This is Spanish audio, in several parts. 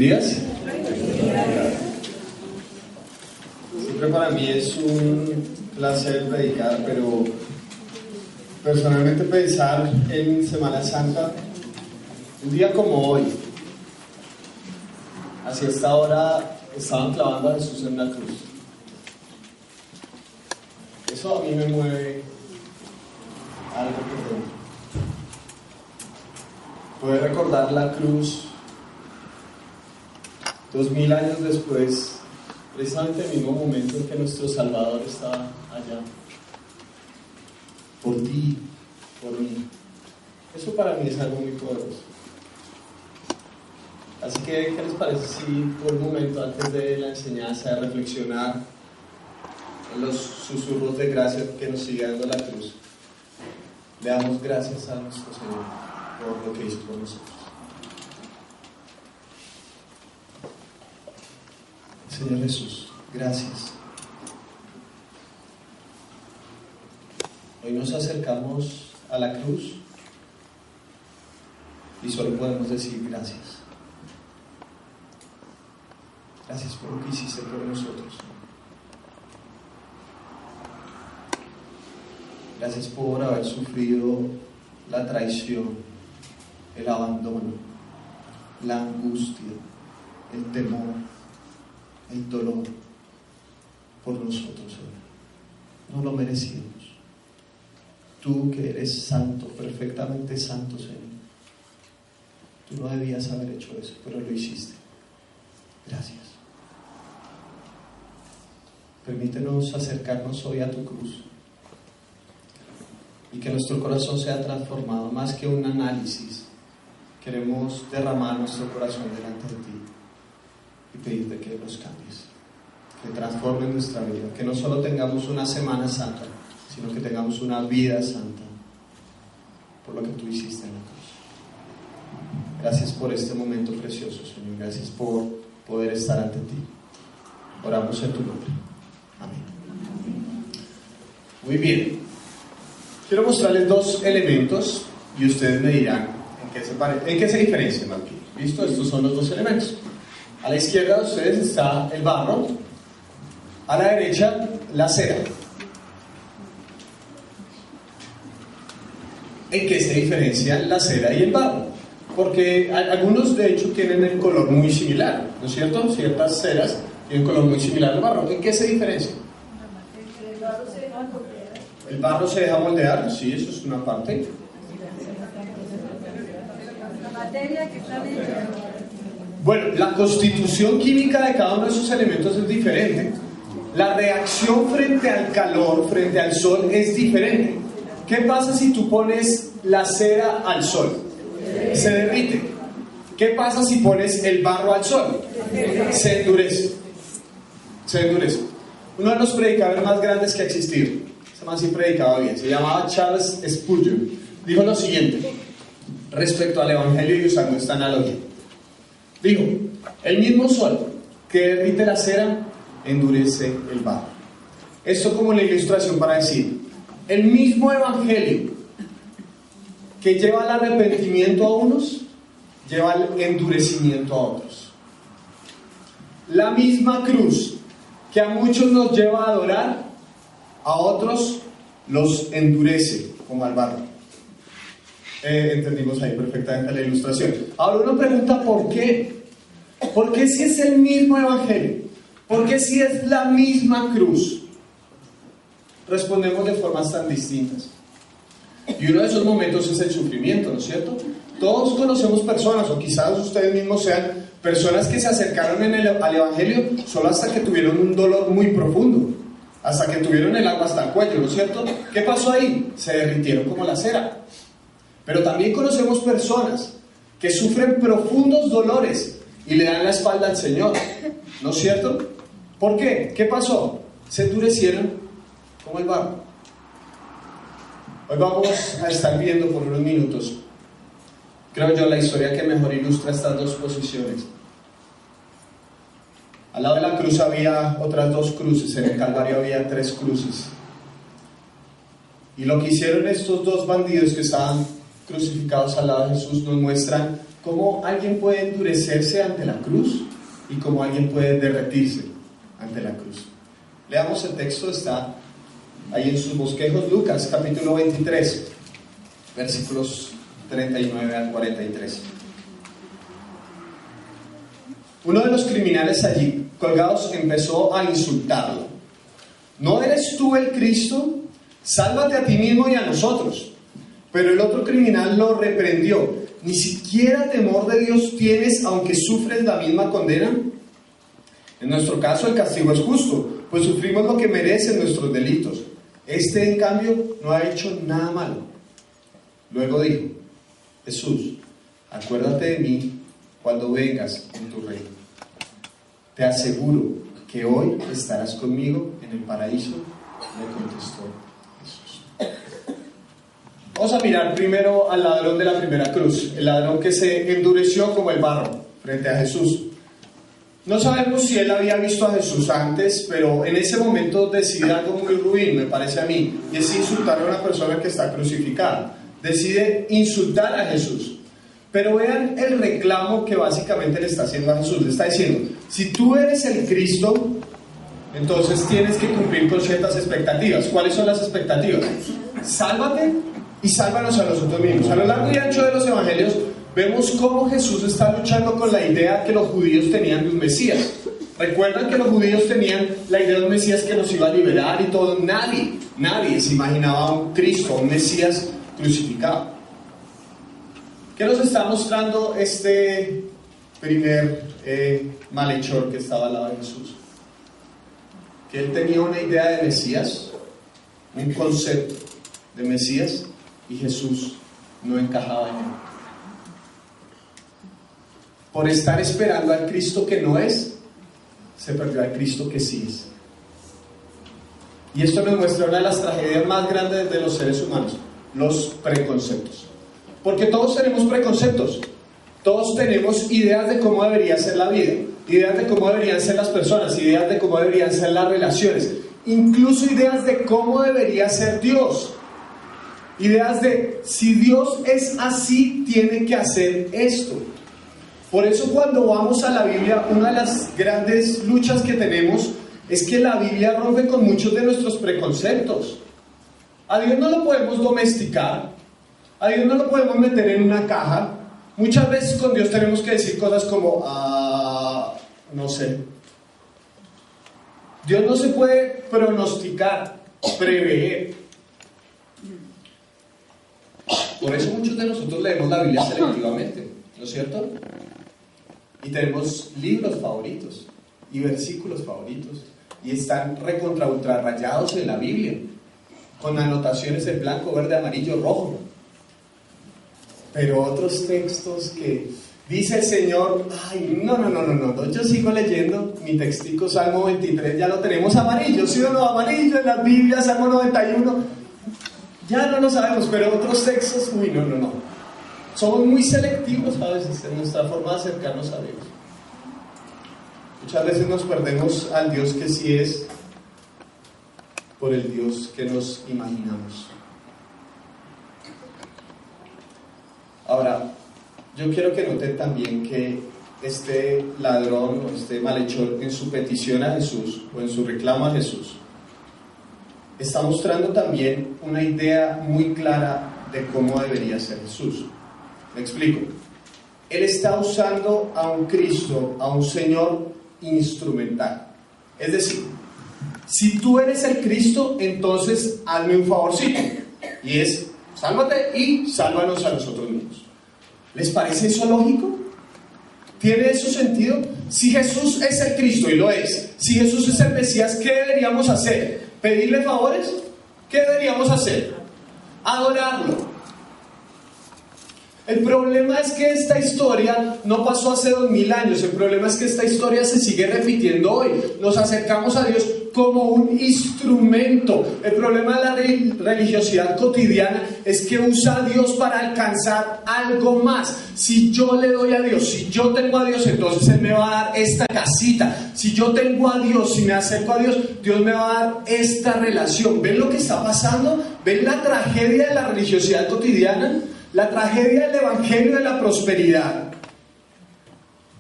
días. Siempre para mí es un placer predicar, pero personalmente pensar en Semana Santa, un día como hoy, hacia esta hora estaban clavando a Jesús en la cruz. Eso a mí me mueve algo por dentro. Poder recordar la cruz 2000 años después, precisamente el mismo momento en que nuestro Salvador estaba allá. Por ti, por mí. Eso para mí es algo muy poderoso. Así que, ¿qué les parece si por un momento antes de la enseñanza, de reflexionar en los susurros de gracia que nos sigue dando la cruz, le damos gracias a nuestro Señor por lo que hizo por nosotros? Señor Jesús, gracias. Hoy nos acercamos a la cruz y solo podemos decir gracias. Gracias por lo que hiciste por nosotros. Gracias por haber sufrido la traición, el abandono, la angustia, el temor, el dolor por nosotros, Señor. No lo merecíamos. Tú que eres santo, perfectamente santo, Señor. Tú no debías haber hecho eso, pero lo hiciste. Gracias. Permítenos acercarnos hoy a tu cruz y que nuestro corazón sea transformado. Más que un análisis, queremos derramar nuestro corazón delante de ti y pedirte que los cambies, que transformen nuestra vida, que no solo tengamos una Semana Santa, sino que tengamos una vida santa por lo que tú hiciste en la cruz. Gracias por este momento precioso, Señor. Gracias por poder estar ante ti. Oramos en tu nombre. Amén. Muy bien. Quiero mostrarles dos elementos y ustedes me dirán en qué se diferencian aquí. ¿Listo? Estos son los dos elementos. A la izquierda de ustedes está el barro, a la derecha la cera. ¿En qué se diferencian la cera y el barro? Porque algunos de hecho tienen el color muy similar, ¿no es cierto? Ciertas ceras tienen color muy similar al barro. ¿En qué se diferencia? El barro se deja moldear, sí, eso es una parte. La materia que está dentro. Bueno, la constitución química de cada uno de esos elementos es diferente. La reacción frente al calor, frente al sol, es diferente. ¿Qué pasa si tú pones la cera al sol? Se derrite. ¿Qué pasa si pones el barro al sol? Se endurece. Se endurece. Uno de los predicadores más grandes que ha existido, ese man sí predicaba bien, se llamaba Charles Spurgeon, dijo lo siguiente respecto al Evangelio y usando esta analogía. Dijo, el mismo sol que derrite la cera endurece el barro. Esto como la ilustración para decir, el mismo Evangelio que lleva al arrepentimiento a unos, lleva al endurecimiento a otros. La misma cruz que a muchos nos lleva a adorar, a otros los endurece como al barro. Entendimos ahí perfectamente la ilustración. Ahora uno pregunta ¿por qué? ¿Por qué si es el mismo Evangelio? ¿Por qué si es la misma cruz? Respondemos de formas tan distintas. Y uno de esos momentos es el sufrimiento, ¿no es cierto? Todos conocemos personas, o quizás ustedes mismos sean personas que se acercaron al Evangelio solo hasta que tuvieron un dolor muy profundo, hasta que tuvieron el agua hasta el cuello, ¿no es cierto? ¿Qué pasó ahí? Se derritieron como la cera. Pero también conocemos personas que sufren profundos dolores y le dan la espalda al Señor, ¿no es cierto? ¿Por qué? ¿Qué pasó? Se endurecieron como el barro. Hoy vamos a estar viendo por unos minutos, creo yo, la historia que mejor ilustra estas dos posiciones. Al lado de la cruz había otras dos cruces, en el Calvario había 3 cruces. Y lo que hicieron estos dos bandidos que estaban crucificados al lado de Jesús nos muestran cómo alguien puede endurecerse ante la cruz y cómo alguien puede derretirse ante la cruz. Leamos el texto, está ahí en sus bosquejos, Lucas capítulo 23, versículos 39 al 43. Uno de los criminales allí colgados empezó a insultarlo. ¿No eres tú el Cristo? Sálvate a ti mismo y a nosotros. Pero el otro criminal lo reprendió. ¿Ni siquiera temor de Dios tienes, aunque sufres la misma condena? En nuestro caso el castigo es justo, pues sufrimos lo que merecen nuestros delitos. Este, en cambio, no ha hecho nada malo. Luego dijo: Jesús, acuérdate de mí cuando vengas en tu reino. Te aseguro que hoy estarás conmigo en el paraíso, le contestó Jesús. Vamos a mirar primero al ladrón de la primera cruz, el ladrón que se endureció como el barro frente a Jesús. No sabemos si él había visto a Jesús antes, pero en ese momento decide algo muy ruin, me parece a mí, y es insultar a una persona que está crucificada. Decide insultar a Jesús. Pero vean el reclamo que básicamente le está haciendo a Jesús. Le está diciendo: si tú eres el Cristo, entonces tienes que cumplir con ciertas expectativas. ¿Cuáles son las expectativas? Sálvate y sálvanos a nosotros mismos. A lo largo y ancho de los evangelios vemos cómo Jesús está luchando con la idea que los judíos tenían de un Mesías. Recuerdan que los judíos tenían la idea de un Mesías que nos iba a liberar y todo. Nadie se imaginaba un Cristo, un Mesías crucificado. ¿Qué nos está mostrando este primer malhechor que estaba al lado de Jesús? Que él tenía una idea de Mesías, un concepto de Mesías, y Jesús no encajaba en él. Por estar esperando al Cristo que no es, se perdió al Cristo que sí es. Y esto nos muestra una de las tragedias más grandes de los seres humanos: los preconceptos. Porque todos tenemos preconceptos, todos tenemos ideas de cómo debería ser la vida, ideas de cómo deberían ser las personas, ideas de cómo deberían ser las relaciones, incluso ideas de cómo debería ser Dios, ideas de si Dios es así, tiene que hacer esto. Por eso cuando vamos a la Biblia, una de las grandes luchas que tenemos es que la Biblia rompe con muchos de nuestros preconceptos. A Dios no lo podemos domesticar, a Dios no lo podemos meter en una caja. Muchas veces con Dios tenemos que decir cosas como, no sé. Dios no se puede pronosticar, prever. Por eso muchos de nosotros leemos la Biblia selectivamente, ¿no es cierto? Y tenemos libros favoritos y versículos favoritos, y están recontra ultra rayados en la Biblia, con anotaciones en blanco, verde, amarillo, rojo. Pero otros textos que dice el Señor, no, yo sigo leyendo mi textico, Salmo 23, ya lo tenemos amarillo, ¿sí o no? Amarillo en la Biblia, Salmo 91, ya no lo sabemos, pero otros textos, no. Somos muy selectivos a veces en nuestra forma de acercarnos a Dios. Muchas veces nos perdemos al Dios que sí es por el Dios que nos imaginamos. Ahora, yo quiero que noten también que este ladrón o este malhechor, en su petición a Jesús o en su reclamo a Jesús, está mostrando también una idea muy clara de cómo debería ser Jesús. Me explico. Él está usando a un Cristo, a un Señor instrumental. Es decir, si tú eres el Cristo, entonces hazme un favorcito, y es: sálvate y sálvanos a nosotros mismos. ¿Les parece eso lógico? ¿Tiene eso sentido? Si Jesús es el Cristo, y lo es, si Jesús es el Mesías, ¿qué deberíamos hacer? ¿Pedirle favores? ¿Qué deberíamos hacer? Adorarlo. El problema es que esta historia no pasó hace 2000 años, el problema es que esta historia se sigue repitiendo hoy. Nos acercamos a Dios como un instrumento. El problema de la religiosidad cotidiana es que usa a Dios para alcanzar algo más. Si yo le doy a Dios, si yo tengo a Dios, entonces Él me va a dar esta casita. Si yo tengo a Dios, si me acerco a Dios, Dios me va a dar esta relación. ¿Ven lo que está pasando? ¿Ven la tragedia de la religiosidad cotidiana? La tragedia del evangelio de la prosperidad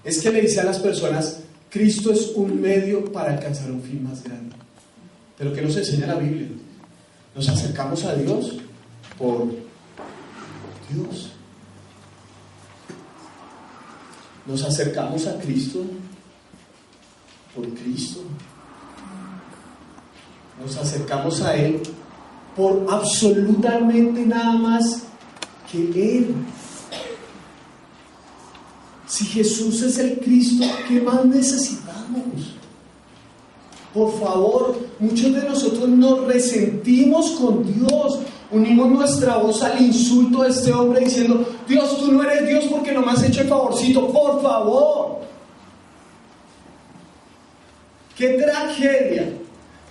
es que le dice a las personas, Cristo es un medio para alcanzar un fin más grande. Pero ¿qué nos enseña la Biblia? Nos acercamos a Dios por Dios. Nos acercamos a Cristo por Cristo. Nos acercamos a Él por absolutamente nada más que Él. Si Jesús es el Cristo, ¿qué más necesitamos? Por favor, muchos de nosotros nos resentimos con Dios, unimos nuestra voz al insulto de este hombre diciendo, Dios, tú no eres Dios porque no me has hecho el favorcito, por favor. ¡Qué tragedia!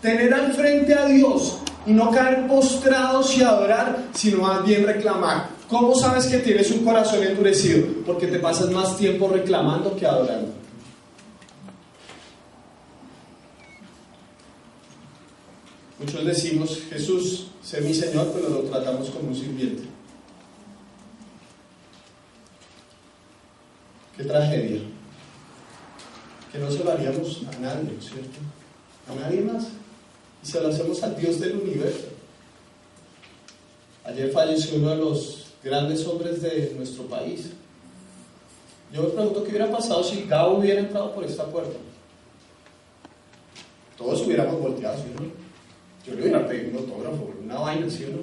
Tener al frente a Dios y no caer postrados y adorar, sino más bien reclamar. ¿Cómo sabes que tienes un corazón endurecido? Porque te pasas más tiempo reclamando que adorando. Muchos decimos, Jesús, sé mi Señor, pero lo tratamos como un sirviente. ¡Qué tragedia! Que no se lo haríamos a nadie, ¿cierto? A nadie más. Y se lo hacemos al Dios del universo. Ayer falleció uno de los grandes hombres de nuestro país. Yo me pregunto qué hubiera pasado si Gabo hubiera entrado por esta puerta. Todos hubiéramos volteado, ¿sí o no? Yo le hubiera pedido un autógrafo, una vaina, ¿sí o no?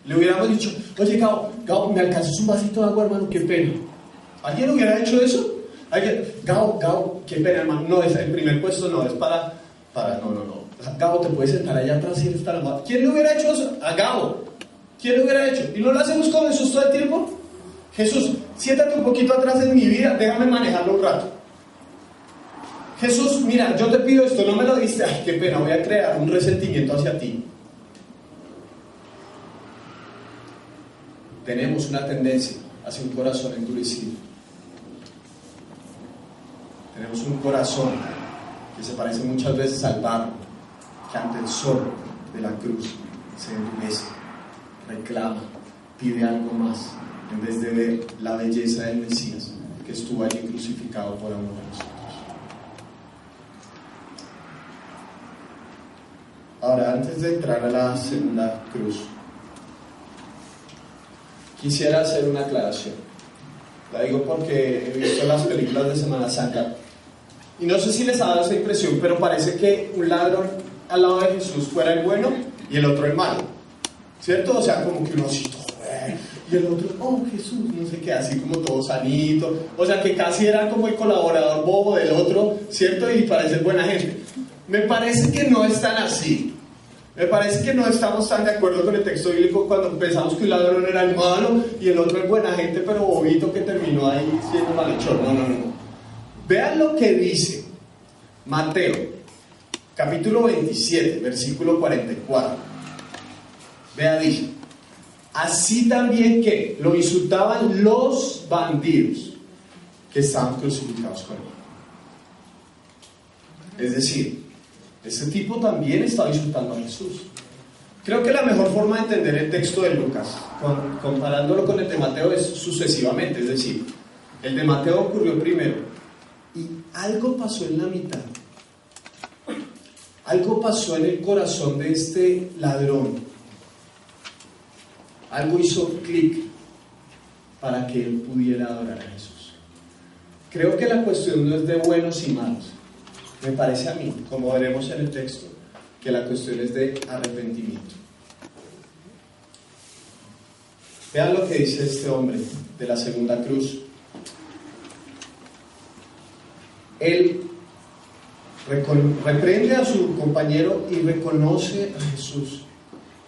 Le hubiéramos dicho, oye Gabo, ¿me alcanzas un vasito de agua, hermano? Qué pena. ¿Alguien hubiera hecho eso? Gabo, qué pena, hermano. No, el primer puesto no, es para no. Gabo, ¿te puedes sentar allá atrás y estar amado? ¿Quién le hubiera hecho eso? A Gabo. ¿Quién lo hubiera hecho? ¿Y no lo hacemos con Jesús todo el tiempo? Jesús, siéntate un poquito atrás en mi vida, déjame manejarlo un rato. Jesús, mira, yo te pido esto, no me lo diste, ay, qué pena, voy a crear un resentimiento hacia ti. Tenemos una tendencia hacia un corazón endurecido. Tenemos un corazón que se parece muchas veces al barro, que ante el sol de la cruz se endurece, reclama, pide algo más, en vez de ver la belleza del Mesías que estuvo allí crucificado por amor a nosotros. Ahora, antes de entrar a la segunda cruz, quisiera hacer una aclaración. La digo porque he visto las películas de Semana Santa y no sé si les ha dado esa impresión, pero parece que un ladrón al lado de Jesús fuera el bueno y el otro el malo, ¿cierto? O sea, como que uno así, y el otro, oh Jesús, no sé qué, así como todo sanito, o sea, que casi era como el colaborador bobo del otro, ¿cierto? Y parece buena gente. Me parece que no es tan así. Me parece que no estamos tan de acuerdo con el texto bíblico cuando pensamos que un ladrón era el malo y el otro es buena gente, pero bobito que terminó ahí siendo malhechor. No. Vean lo que dice Mateo, capítulo 27, versículo 44. Vea, dice, así también que lo insultaban los bandidos que estaban crucificados con él. Es decir, ese tipo también estaba insultando a Jesús. Creo que la mejor forma de entender el texto de Lucas, comparándolo con el de Mateo, es sucesivamente. Es decir, el de Mateo ocurrió primero y algo pasó en la mitad. Algo pasó en el corazón de este ladrón. Algo hizo clic para que él pudiera adorar a Jesús. Creo que la cuestión no es de buenos y malos. Me parece a mí, como veremos en el texto, que la cuestión es de arrepentimiento. Vean lo que dice este hombre de la segunda cruz. Él reprende a su compañero y reconoce a Jesús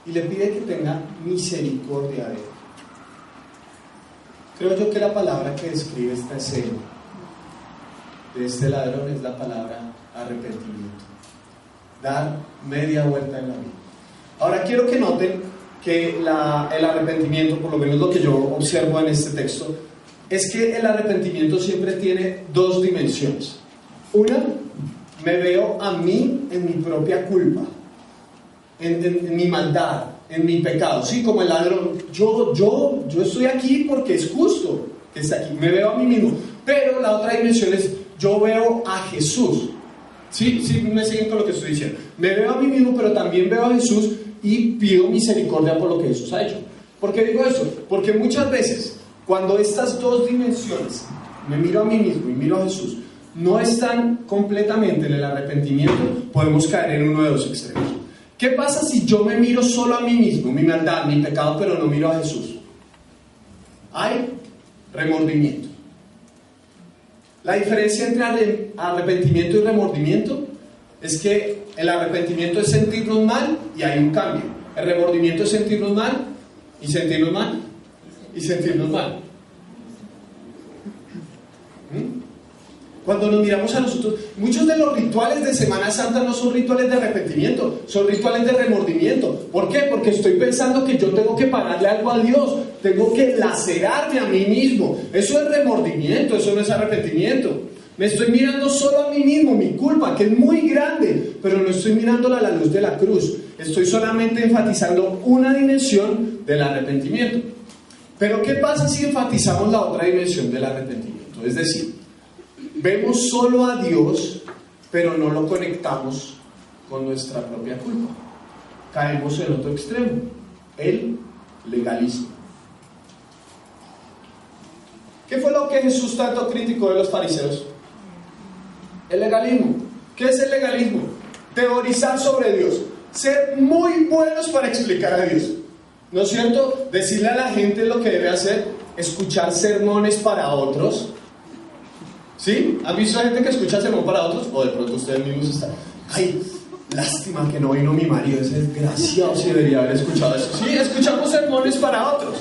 y le pide que tenga misericordia de él. Creo yo que la palabra que describe esta escena de este ladrón es la palabra arrepentimiento. Dar media vuelta en la vida. Ahora quiero que noten que el arrepentimiento, por lo menos lo que yo observo en este texto, es que el arrepentimiento siempre tiene dos dimensiones. Una, me veo a mí en mi propia culpa, en mi maldad, en mi pecado. Sí, como el ladrón, yo estoy aquí porque es justo. que está aquí. Me veo a mí mismo. Pero la otra dimensión es, yo veo a Jesús. ¿Sí? Sí, me siguen con lo que estoy diciendo. Me veo a mí mismo, pero también veo a Jesús y pido misericordia por lo que Jesús ha hecho. ¿Por qué digo eso? Porque muchas veces, cuando estas dos dimensiones, me miro a mí mismo y miro a Jesús, no están completamente en el arrepentimiento, podemos caer en uno de dos extremos. ¿Qué pasa si yo me miro solo a mí mismo, mi maldad, mi pecado, pero no miro a Jesús? Hay remordimiento. La diferencia entre arrepentimiento y remordimiento es que el arrepentimiento es sentirnos mal y hay un cambio. El remordimiento es sentirnos mal y sentirnos mal y sentirnos mal. Cuando nos miramos a nosotros, muchos de los rituales de Semana Santa no son rituales de arrepentimiento, son rituales de remordimiento. ¿Por qué? Porque estoy pensando que yo tengo que pagarle algo a Dios, tengo que lacerarme a mí mismo. Eso es remordimiento, eso no es arrepentimiento. Me estoy mirando solo a mí mismo, mi culpa, que es muy grande, pero no estoy mirándola a la luz de la cruz. Estoy solamente enfatizando una dimensión del arrepentimiento. Pero ¿qué pasa si enfatizamos la otra dimensión del arrepentimiento? Es decir, vemos solo a Dios, pero no lo conectamos con nuestra propia culpa. Caemos en otro extremo, el legalismo. ¿Qué fue lo que Jesús tanto criticó de los fariseos? El legalismo. ¿Qué es el legalismo? Teorizar sobre Dios. Ser muy buenos para explicar a Dios. ¿No es cierto? Decirle a la gente lo que debe hacer, escuchar sermones para otros. ¿Sí? ¿Han visto a gente que escucha sermón para otros? O de pronto ustedes mismos están, ay, lástima que no vino mi marido, ese desgraciado, si debería haber escuchado eso. Sí, escuchamos sermones para otros.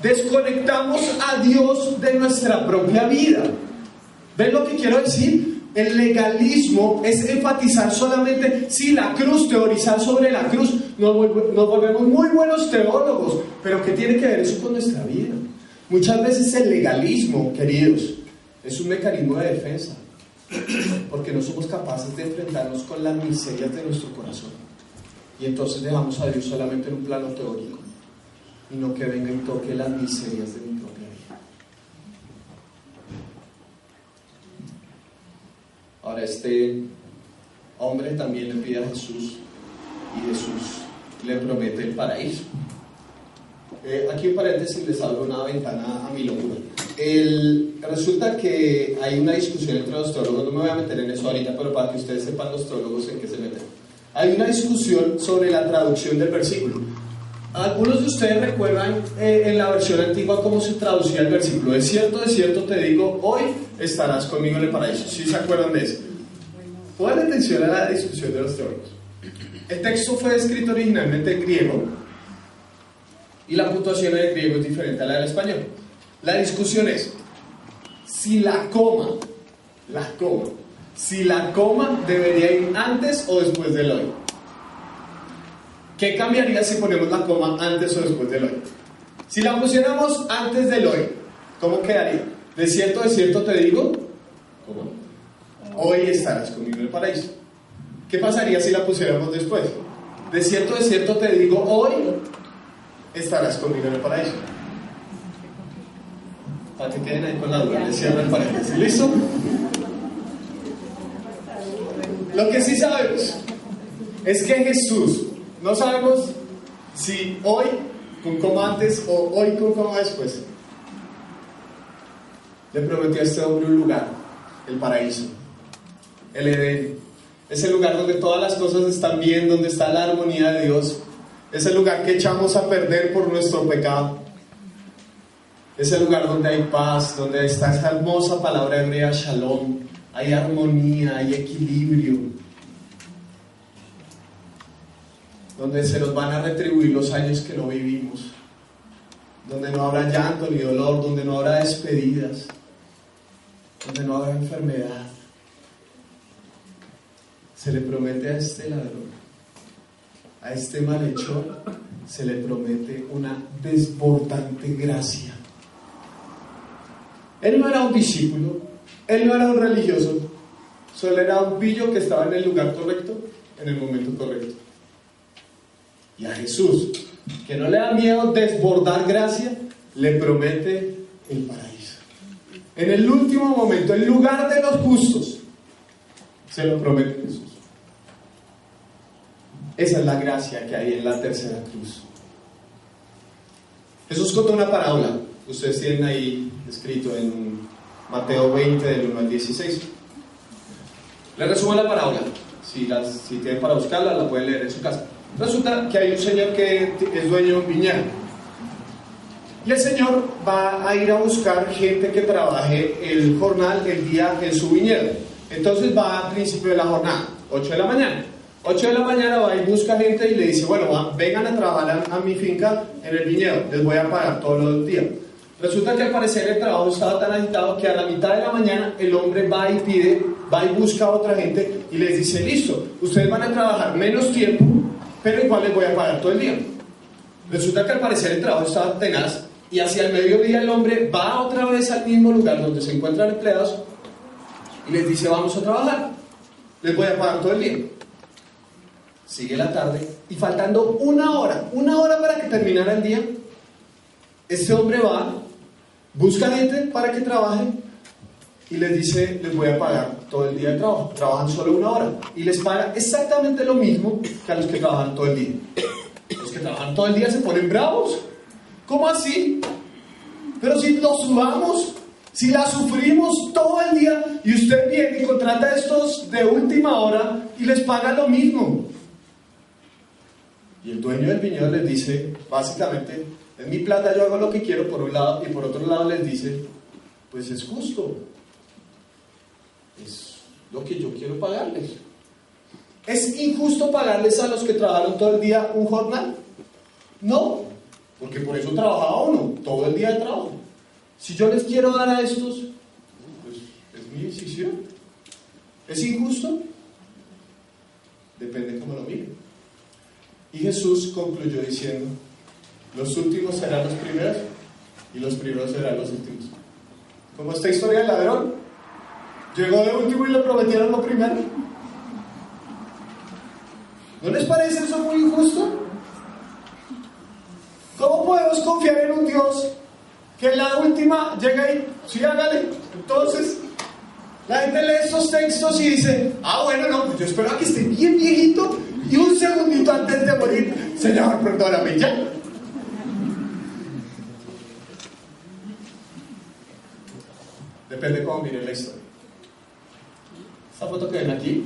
Desconectamos a Dios de nuestra propia vida. ¿Ven lo que quiero decir? El legalismo es enfatizar solamente, sí, la cruz, teorizar sobre la cruz. Nos volvemos muy buenos teólogos, pero ¿qué tiene que ver eso con nuestra vida? Muchas veces el legalismo, queridos, es un mecanismo de defensa, porque no somos capaces de enfrentarnos con las miserias de nuestro corazón. Y entonces dejamos a Dios solamente en un plano teórico, y no que venga y toque las miserias de mi propia vida. Ahora este hombre también le pide a Jesús, y Jesús le promete el paraíso. Aquí en paréntesis les abro una ventana a mi locura. Resulta que hay una discusión entre los teólogos, no me voy a meter en eso ahorita, pero para que ustedes sepan los teólogos en qué se meten. Hay una discusión sobre la traducción del versículo. Algunos de ustedes recuerdan en la versión antigua cómo se traducía el versículo. De cierto te digo, hoy estarás conmigo en el paraíso. ¿Sí se acuerdan de eso? Pongan atención a la discusión de los teólogos. El texto fue escrito originalmente en griego, y la puntuación en el griego es diferente a la del español. La discusión es si la coma debería ir antes o después del hoy. ¿Qué cambiaría si ponemos la coma antes o después del hoy? Si la pusiéramos antes del hoy, ¿cómo quedaría? De cierto te digo, ¿cómo? Hoy estarás conmigo en el paraíso. ¿Qué pasaría si la pusiéramos después? De cierto te digo, hoy estarás conmigo en el paraíso. Para que queden ahí con la duda, les cierro el paréntesis. ¿Listo? Lo que sí sabemos es que Jesús, no sabemos si hoy con coma antes o hoy con coma después, le prometió a este hombre un lugar, el paraíso, el Edén. Es el lugar donde todas las cosas están bien, donde está la armonía de Dios. Es el lugar que echamos a perder por nuestro pecado. Es el lugar donde hay paz, donde está esa hermosa palabra hebrea, shalom. Hay armonía, hay equilibrio. Donde se nos van a retribuir los años que no vivimos. Donde no habrá llanto ni dolor, donde no habrá despedidas. Donde no habrá enfermedad. Se le promete a este ladrón, a este malhechor, se le promete una desbordante gracia. Él no era un discípulo, él no era un religioso, solo era un pillo que estaba en el lugar correcto, en el momento correcto. Y a Jesús, que no le da miedo desbordar gracia, le promete el paraíso. En el último momento, en lugar de los justos, se lo promete Jesús. Esa es la gracia que hay en la tercera cruz. Jesús contó una parábola. Ustedes tienen ahí escrito en Mateo 20, del 1 al 16. Les resumo la parábola. Si tienen para buscarla, la pueden leer en su casa. Resulta que hay un señor que es dueño de un viñedo. Y el señor va a ir a buscar gente que trabaje el jornal, el día en su viñedo. Entonces va al principio de la jornada, 8 de la mañana. 8 de la mañana va y busca gente y le dice, bueno, vengan a trabajar a mi finca en el viñedo, les voy a pagar todos los días. Resulta que al parecer el trabajo estaba tan agitado que a la mitad de la mañana el hombre va y busca a otra gente y les dice, listo, ustedes van a trabajar menos tiempo, pero igual les voy a pagar todo el día. Resulta que al parecer el trabajo estaba tenaz y hacia el mediodía el hombre va otra vez al mismo lugar donde se encuentran empleados y les dice, vamos a trabajar, les voy a pagar todo el día. Sigue la tarde y faltando una hora para que terminara el día, este hombre va, busca gente para que trabaje y les dice, les voy a pagar todo el día de trabajo. Trabajan solo una hora y les paga exactamente lo mismo que a los que trabajan todo el día. Los que trabajan todo el día se ponen bravos. ¿Cómo así? Pero si lo sudamos, si la sufrimos todo el día y usted viene y contrata a estos de última hora y les paga lo mismo. Y el dueño del viñedo les dice, básicamente, es mi plata, yo hago lo que quiero por un lado, y por otro lado les dice, pues es justo, es lo que yo quiero pagarles. ¿Es injusto pagarles a los que trabajaron todo el día un jornal? No, porque por eso trabajaba uno, todo el día de trabajo. Si yo les quiero dar a estos, pues es mi decisión. ¿Es injusto? Depende cómo lo miren. Y Jesús concluyó diciendo, los últimos serán los primeros y los primeros serán los últimos. Como esta historia del ladrón, llegó de último y le prometieron lo primero. ¿No les parece eso muy injusto? ¿Cómo podemos confiar en un Dios que en la última llega y, sí, hágale? Entonces, la gente lee estos textos y dice, bueno, no, pues yo espero a que esté bien viejito y un segundito antes de morir, Señor, perdóname, ya. Depende cómo miren la historia. Esta foto que ven aquí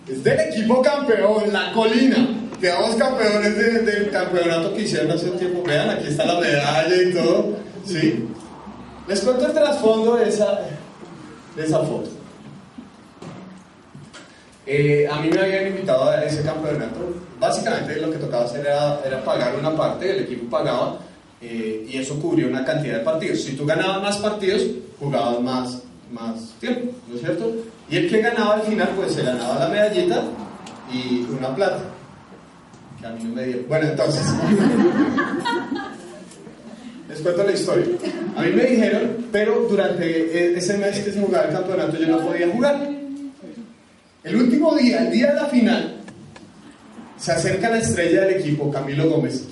es del equipo campeón, La Colina. Quedamos campeones del campeonato que hicieron hace tiempo. Vean, aquí está la medalla y todo. ¿Sí? Les cuento el trasfondo de esa foto. A mí me habían invitado a ese campeonato. Básicamente lo que tocaba hacer era pagar una parte, el equipo pagaba, y eso cubría una cantidad de partidos. Si tú ganabas más partidos, jugabas más tiempo, ¿no es cierto? Y el que ganaba al final, pues se ganaba la medallita y una plata, que a mí no me dieron. Bueno, entonces les cuento la historia. A mí me dijeron, pero durante ese mes que se jugaba el campeonato yo no podía jugar. El último día, el día de la final, se acerca la estrella del equipo, Camilo Gómez,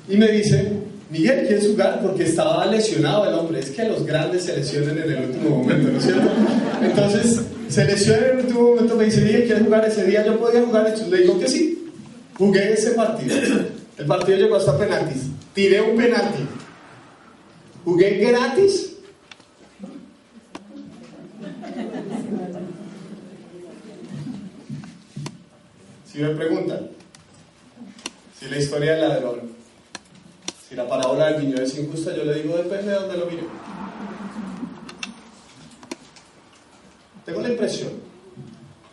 y me dice, Miguel, ¿quieres jugar? Porque estaba lesionado el hombre. Es que los grandes se lesionan en el último momento, ¿no es cierto? Entonces, se lesiona en el último momento, me dice, Miguel, ¿quieres jugar? Ese día yo podía jugar, entonces le digo que sí. Jugué ese partido. El partido llegó hasta penaltis. Tiré un penalti. Jugué gratis. Si me preguntan si la historia del ladrón, si la parábola del viñedo es injusta, yo le digo, depende de dónde lo mire. Tengo la impresión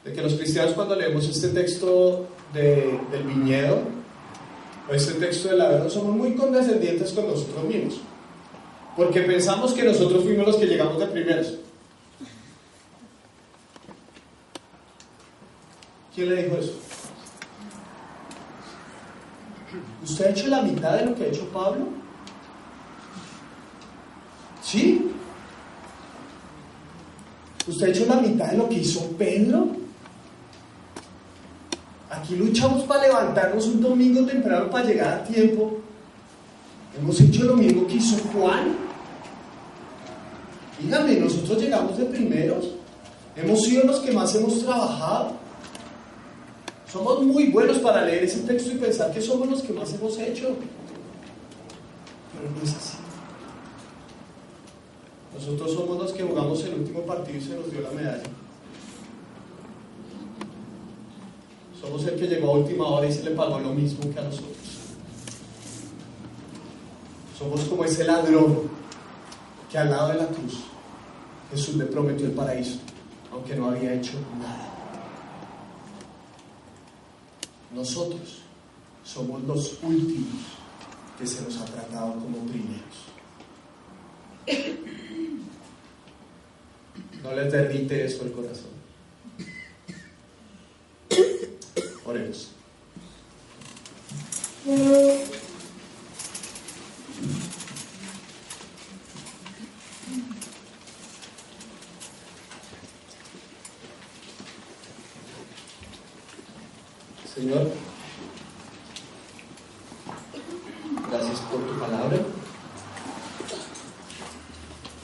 de que los cristianos, cuando leemos este texto del viñedo o este texto del ladrón, somos muy condescendientes con nosotros mismos, porque pensamos que nosotros fuimos los que llegamos de primeros. ¿Quién le dijo eso? ¿Usted ha hecho la mitad de lo que ha hecho Pablo? ¿Sí? ¿Usted ha hecho la mitad de lo que hizo Pedro? Aquí luchamos para levantarnos un domingo temprano para llegar a tiempo. Hemos hecho lo mismo que hizo Juan. Dígame, nosotros llegamos de primeros. Hemos sido los que más hemos trabajado. Somos muy buenos para leer ese texto y pensar que somos los que más hemos hecho. Pero no es así. Nosotros somos los que jugamos el último partido y se nos dio la medalla. Somos el que llegó a última hora y se le pagó lo mismo que a nosotros. Somos como ese ladrón que al lado de la cruz Jesús le prometió el paraíso, aunque no había hecho nada. Nosotros somos los últimos que se nos ha tratado como primeros. ¿No les derrite eso el corazón? Oremos. Señor, gracias por tu palabra,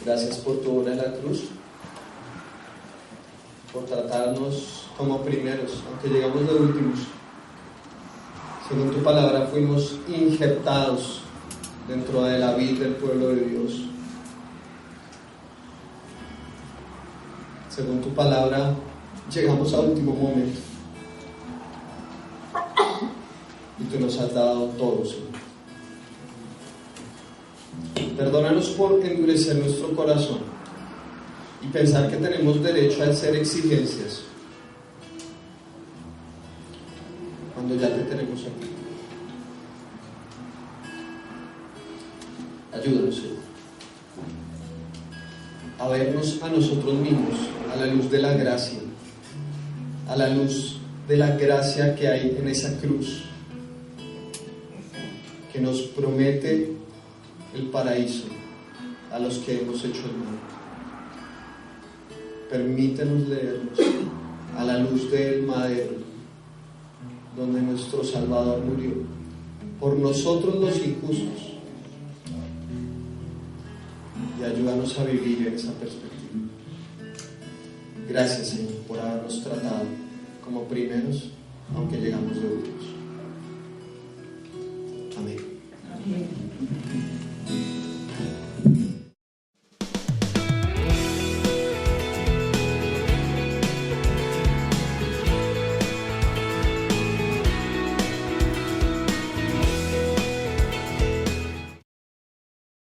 gracias por tu obra en la cruz, por tratarnos como primeros, aunque llegamos de últimos. Según tu palabra fuimos injertados dentro de la vida del pueblo de Dios. Según tu palabra llegamos a último momento. Y tú nos has dado todo, Señor. Perdónanos por endurecer nuestro corazón y pensar que tenemos derecho a hacer exigencias cuando ya te tenemos aquí. Ayúdanos, Señor, a vernos a nosotros mismos a la luz de la gracia, a la luz de la gracia que hay en esa cruz, que nos promete el paraíso a los que hemos hecho el mal. Permítenos leernos a la luz del madero, donde nuestro Salvador murió por nosotros los injustos, y ayúdanos a vivir en esa perspectiva. Gracias, Señor, por habernos tratado como primeros, aunque llegamos de últimos. Amén.